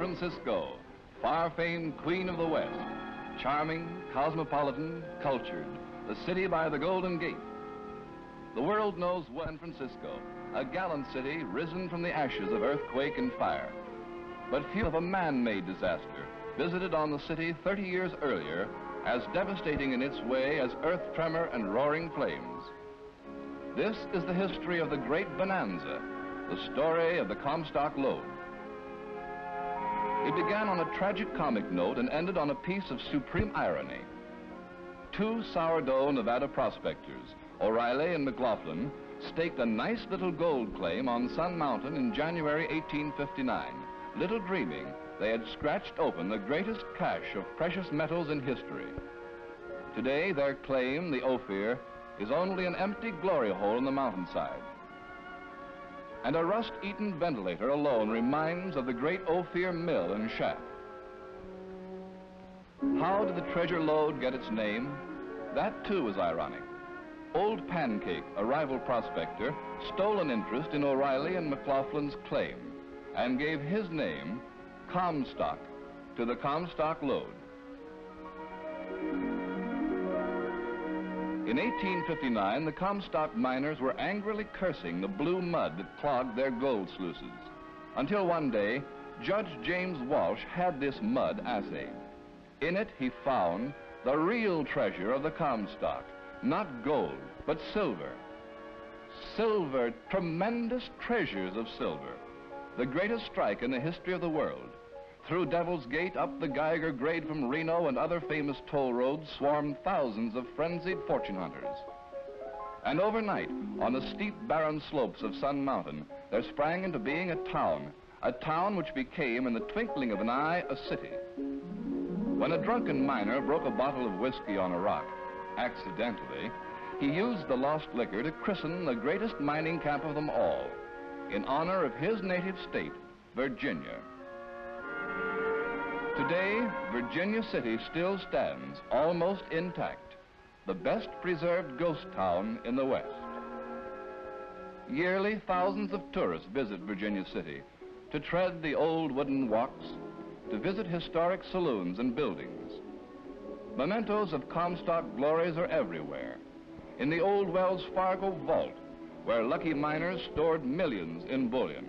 Francisco, far-famed Queen of the West, charming, cosmopolitan, cultured, the city by the Golden Gate. The world knows San Francisco, a gallant city risen from the ashes of earthquake and fire. But few of a man-made disaster visited on the city 30 years earlier, as devastating in its way as earth tremor and roaring flames. This is the history of the Great Bonanza, the story of the Comstock Lode. It began on a tragic comic note and ended on a piece of supreme irony. Two sourdough Nevada prospectors, O'Reilly and McLaughlin, staked a nice little gold claim on Sun Mountain in January 1859, little dreaming they had scratched open the greatest cache of precious metals in history. Today, their claim, the Ophir, is only an empty glory hole in the mountainside. And a rust-eaten ventilator alone reminds of the great Ophir mill and shaft. How did the treasure lode get its name? That too is ironic. Old Pancake, a rival prospector, stole an interest in O'Reilly and McLaughlin's claim and gave his name, Comstock, to the Comstock Lode. In 1859, the Comstock miners were angrily cursing the blue mud that clogged their gold sluices, until one day, Judge James Walsh had this mud assayed. In it, he found the real treasure of the Comstock, not gold, but silver. Silver, tremendous treasures of silver, the greatest strike in the history of the world. Through Devil's Gate, up the Geiger grade from Reno and other famous toll roads swarmed thousands of frenzied fortune hunters. And overnight, on the steep barren slopes of Sun Mountain, there sprang into being a town which became, in the twinkling of an eye, a city. When a drunken miner broke a bottle of whiskey on a rock, accidentally, he used the lost liquor to christen the greatest mining camp of them all, in honor of his native state, Virginia. Today, Virginia City still stands, almost intact, the best preserved ghost town in the West. Yearly, thousands of tourists visit Virginia City to tread the old wooden walks, to visit historic saloons and buildings. Mementos of Comstock glories are everywhere. In the old Wells Fargo vault, where lucky miners stored millions in bullion.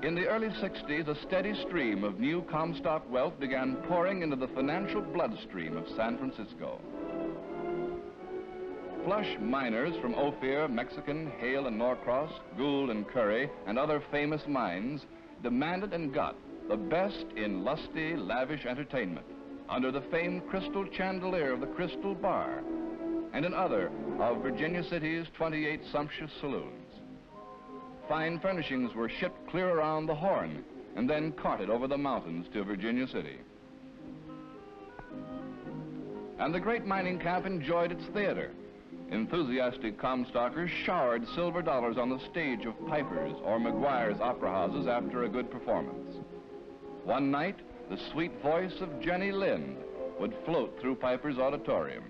In the early 60s, a steady stream of new Comstock wealth began pouring into the financial bloodstream of San Francisco. Flush miners from Ophir, Mexican, Hale and Norcross, Gould and Curry, and other famous mines demanded and got the best in lusty, lavish entertainment under the famed crystal chandelier of the Crystal Bar and in other of Virginia City's 28 sumptuous saloons. Fine furnishings were shipped clear around the Horn and then carted over the mountains to Virginia City. And the great mining camp enjoyed its theater. Enthusiastic Comstockers showered silver dollars on the stage of Piper's or McGuire's opera houses after a good performance. One night, the sweet voice of Jenny Lind would float through Piper's auditorium.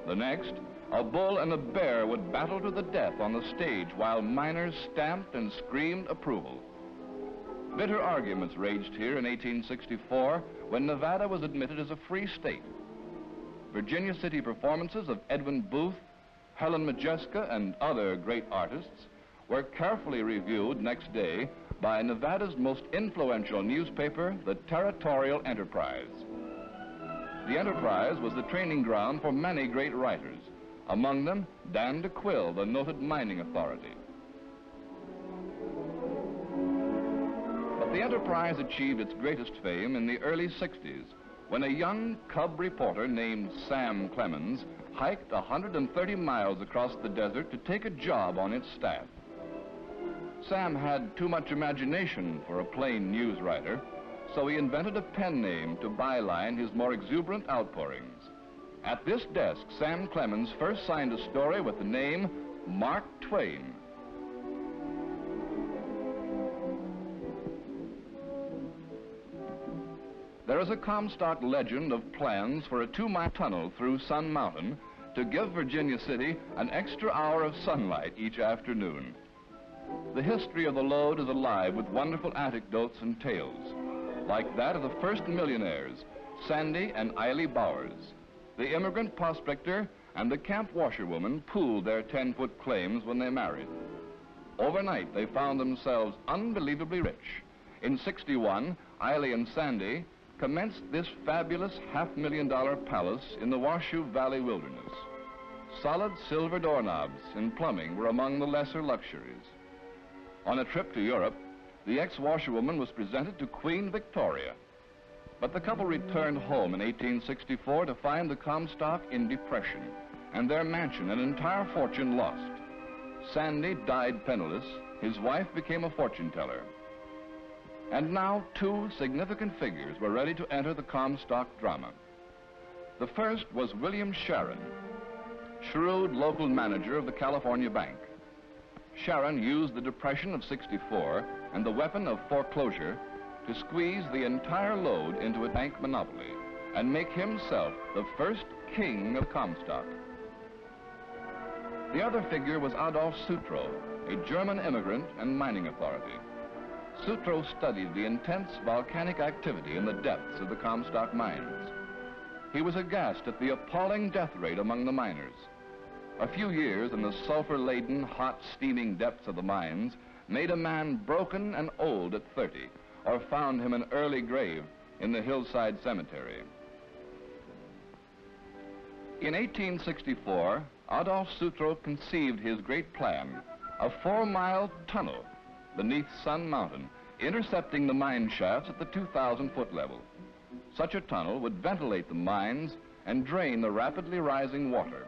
The next, a bull and a bear would battle to the death on the stage while miners stamped and screamed approval. Bitter arguments raged here in 1864 when Nevada was admitted as a free state. Virginia City performances of Edwin Booth, Helen Modjeska, and other great artists were carefully reviewed next day by Nevada's most influential newspaper, the Territorial Enterprise. The Enterprise was the training ground for many great writers, among them Dan DeQuille, the noted mining authority. But the Enterprise achieved its greatest fame in the early 60s, when a young cub reporter named Sam Clemens hiked 130 miles across the desert to take a job on its staff. Sam had too much imagination for a plain news writer, so he invented a pen name to byline his more exuberant outpourings. At this desk, Sam Clemens first signed a story with the name Mark Twain. There is a Comstock legend of plans for a 2-mile tunnel through Sun Mountain to give Virginia City an extra hour of sunlight each afternoon. The history of the lode is alive with wonderful anecdotes and tales, like that of the first millionaires, Sandy and Eiley Bowers. The immigrant prospector and the camp washerwoman pooled their 10-foot claims when they married. Overnight, they found themselves unbelievably rich. In '61, Eiley and Sandy commenced this fabulous $500,000 palace in the Washoe Valley wilderness. Solid silver doorknobs and plumbing were among the lesser luxuries. On a trip to Europe, the ex-washerwoman was presented to Queen Victoria. But the couple returned home in 1864 to find the Comstock in depression and their mansion, an entire fortune, lost. Sandy died penniless. His wife became a fortune teller. And now 2 significant figures were ready to enter the Comstock drama. The first was William Sharon, shrewd local manager of the California Bank. Sharon used the Depression of '64 and the weapon of foreclosure to squeeze the entire lode into a bank monopoly and make himself the first king of Comstock. The other figure was Adolf Sutro, a German immigrant and mining authority. Sutro studied the intense volcanic activity in the depths of the Comstock mines. He was aghast at the appalling death rate among the miners. A few years in the sulfur-laden, hot, steaming depths of the mines made a man broken and old at 30, or found him an early grave in the hillside cemetery. In 1864, Adolf Sutro conceived his great plan, a 4-mile tunnel beneath Sun Mountain, intercepting the mine shafts at the 2,000-foot level. Such a tunnel would ventilate the mines and drain the rapidly rising water.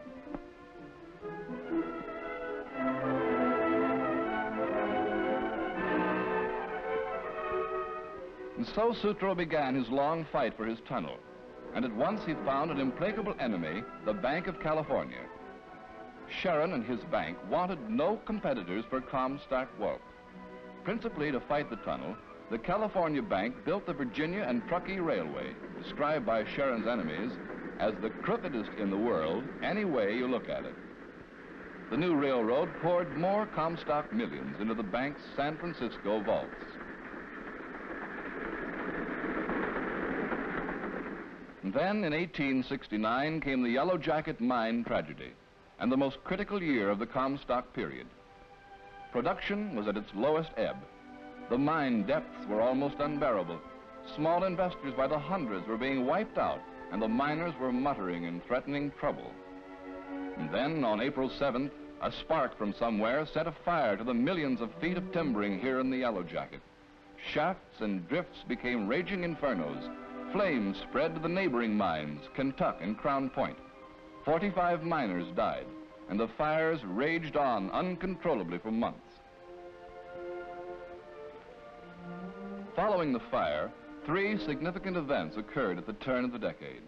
And so Sutro began his long fight for his tunnel, and at once he found an implacable enemy, the Bank of California. Sharon and his bank wanted no competitors for Comstock wealth. Principally to fight the tunnel, the California Bank built the Virginia and Truckee Railway, described by Sharon's enemies as the crookedest in the world, any way you look at it. The new railroad poured more Comstock millions into the bank's San Francisco vaults. And then in 1869 came the Yellow Jacket mine tragedy, and the most critical year of the Comstock period. Production was at its lowest ebb. The mine depths were almost unbearable. Small investors by the hundreds were being wiped out, and the miners were muttering and threatening trouble. And then, on April 7th, a spark from somewhere set a fire to the millions of feet of timbering here in the Yellow Jacket. Shafts and drifts became raging infernos. Flames spread to the neighboring mines, Kentuck and Crown Point. 45 miners died, and the fires raged on uncontrollably for months. Following the fire, 3 significant events occurred at the turn of the decade.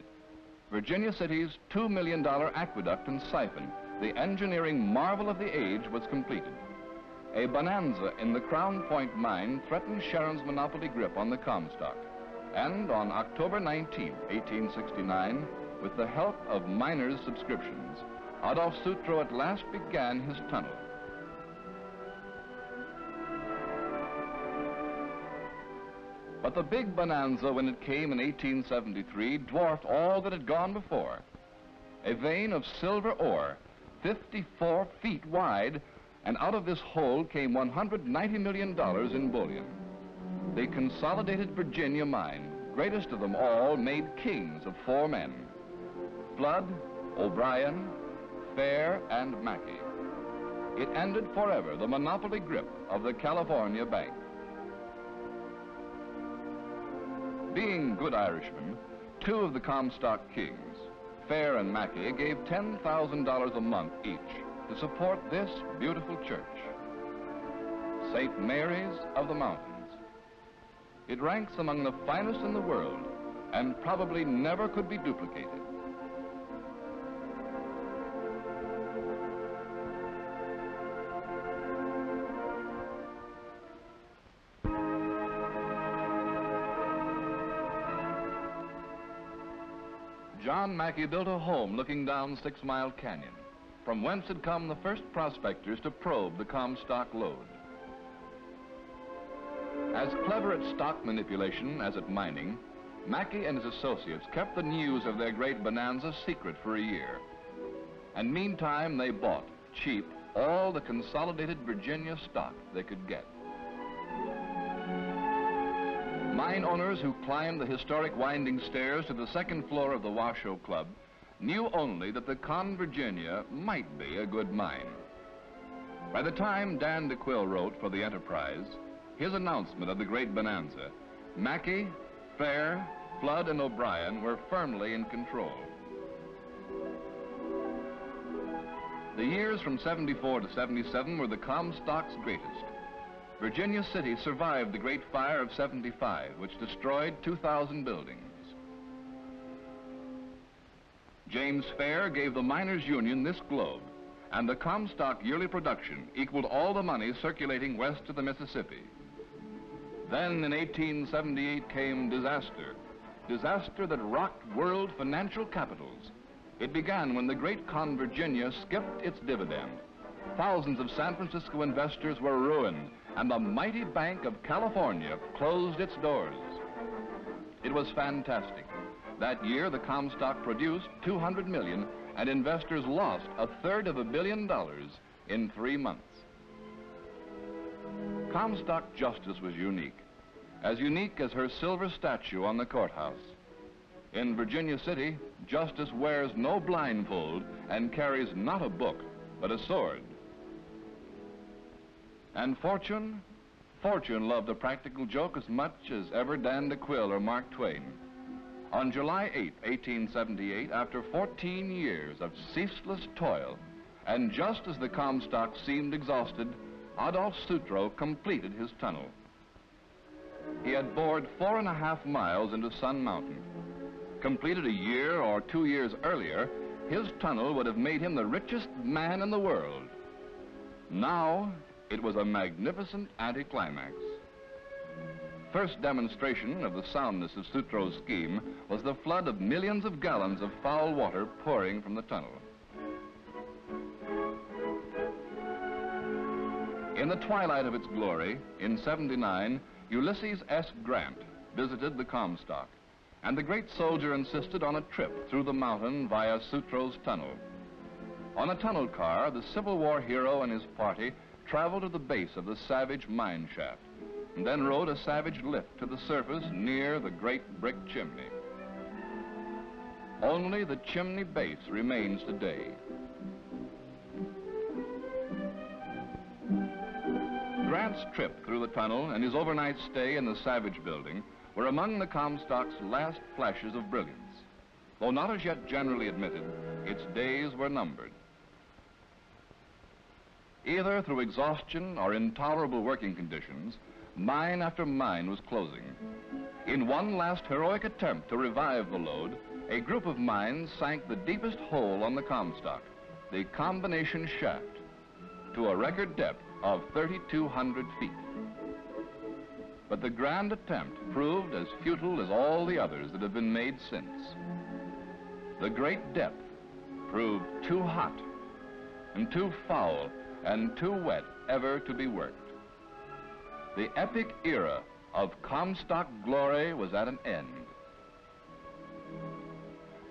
Virginia City's $2 million aqueduct and siphon, the engineering marvel of the age, was completed. A bonanza in the Crown Point mine threatened Sharon's monopoly grip on the Comstock. And on October 19, 1869, with the help of miners' subscriptions, Adolf Sutro at last began his tunnel. But the big bonanza, when it came in 1873, dwarfed all that had gone before. A vein of silver ore, 54 feet wide, and out of this hole came $190 million in bullion. The Consolidated Virginia mine, greatest of them all, made kings of 4 men: Flood, O'Brien, Fair, and Mackey. It ended forever the monopoly grip of the California Bank. Being good Irishmen, 2 of the Comstock kings, Fair and Mackey, gave $10,000 a month each to support this beautiful church, St. Mary's of the Mountains. It ranks among the finest in the world and probably never could be duplicated. John Mackey built a home looking down 6 Mile Canyon, from whence had come the first prospectors to probe the Comstock lode. As clever at stock manipulation as at mining, Mackey and his associates kept the news of their great bonanza secret for a year. And meantime, they bought, cheap, all the consolidated Virginia stock they could get. Mine owners who climbed the historic winding stairs to the second floor of the Washoe Club knew only that the Con Virginia might be a good mine. By the time Dan DeQuille wrote for the Enterprise his announcement of the great bonanza, Mackey, Fair, Flood, and O'Brien were firmly in control. The years from 74 to 77 were the Comstock's greatest. Virginia City survived the Great Fire of '75, which destroyed 2,000 buildings. James Fair gave the Miners' Union this globe, and the Comstock yearly production equaled all the money circulating west of the Mississippi. Then in 1878 came disaster, disaster that rocked world financial capitals. It began when the great Con Virginia skipped its dividend. Thousands of San Francisco investors were ruined, and the mighty Bank of California closed its doors. It was fantastic. That year, the Comstock produced $200 million, and investors lost $350 million in 3 months. Comstock justice was unique as her silver statue on the courthouse. In Virginia City, justice wears no blindfold and carries not a book, but a sword. And Fortune loved a practical joke as much as ever Dan DeQuille or Mark Twain. On July 8, 1878, after 14 years of ceaseless toil, and just as the Comstock seemed exhausted, Adolphe Sutro completed his tunnel. He had bored 4.5 miles into Sun Mountain. Completed a year or 2 years earlier, his tunnel would have made him the richest man in the world. Now, it was a magnificent anticlimax. First demonstration of the soundness of Sutro's scheme was the flood of millions of gallons of foul water pouring from the tunnel. In the twilight of its glory, in '79, Ulysses S. Grant visited the Comstock, and the great soldier insisted on a trip through the mountain via Sutro's tunnel. On a tunnel car, the Civil War hero and his party traveled to the base of the Savage mine shaft, and then rode a Savage lift to the surface near the great brick chimney. Only the chimney base remains today. Grant's trip through the tunnel and his overnight stay in the Savage building were among the Comstock's last flashes of brilliance. Though not as yet generally admitted, its days were numbered. Either through exhaustion or intolerable working conditions, mine after mine was closing. In one last heroic attempt to revive the lode, a group of mines sank the deepest hole on the Comstock, the combination shaft, to a record depth of 3,200 feet. But the grand attempt proved as futile as all the others that have been made since. The great depth proved too hot and too foul and too wet ever to be worked. The epic era of Comstock glory was at an end.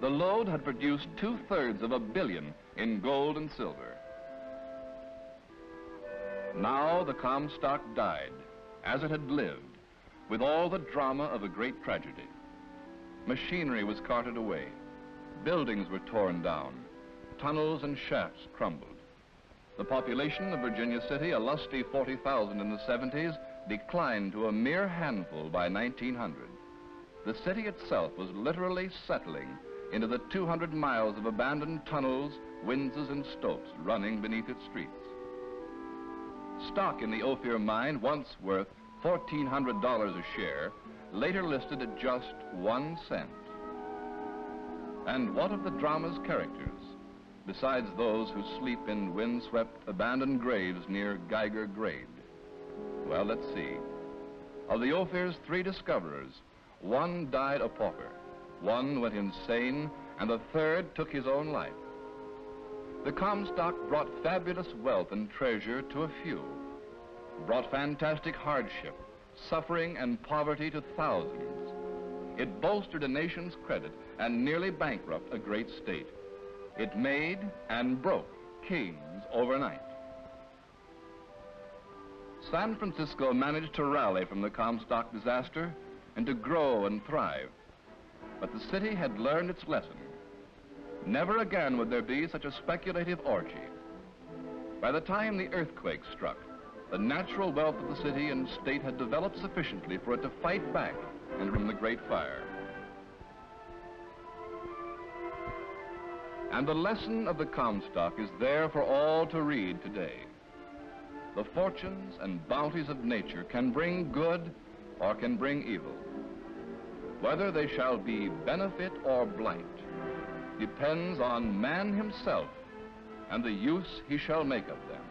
The lode had produced 2/3 of $1 billion in gold and silver. Now the Comstock died, as it had lived, with all the drama of a great tragedy. Machinery was carted away, buildings were torn down, tunnels and shafts crumbled. The population of Virginia City, a lusty 40,000 in the '70s, declined to a mere handful by 1900. The city itself was literally settling into the 200 miles of abandoned tunnels, winzes, and stopes running beneath its streets. Stock in the Ophir mine, once worth $1,400 a share, later listed at just 1 cent. And what of the drama's characters, besides those who sleep in windswept, abandoned graves near Geiger Grade? Well, let's see. Of the Ophir's 3 discoverers, 1 died a pauper, 1 went insane, and the 3rd took his own life. The Comstock brought fabulous wealth and treasure to a few, brought fantastic hardship, suffering and poverty to thousands. It bolstered a nation's credit and nearly bankrupted a great state. It made and broke kings overnight. San Francisco managed to rally from the Comstock disaster and to grow and thrive. But the city had learned its lesson. Never again would there be such a speculative orgy. By the time the earthquake struck, the natural wealth of the city and state had developed sufficiently for it to fight back and from the Great Fire. And the lesson of the Comstock is there for all to read today. The fortunes and bounties of nature can bring good or can bring evil. Whether they shall be benefit or blight depends on man himself and the use he shall make of them.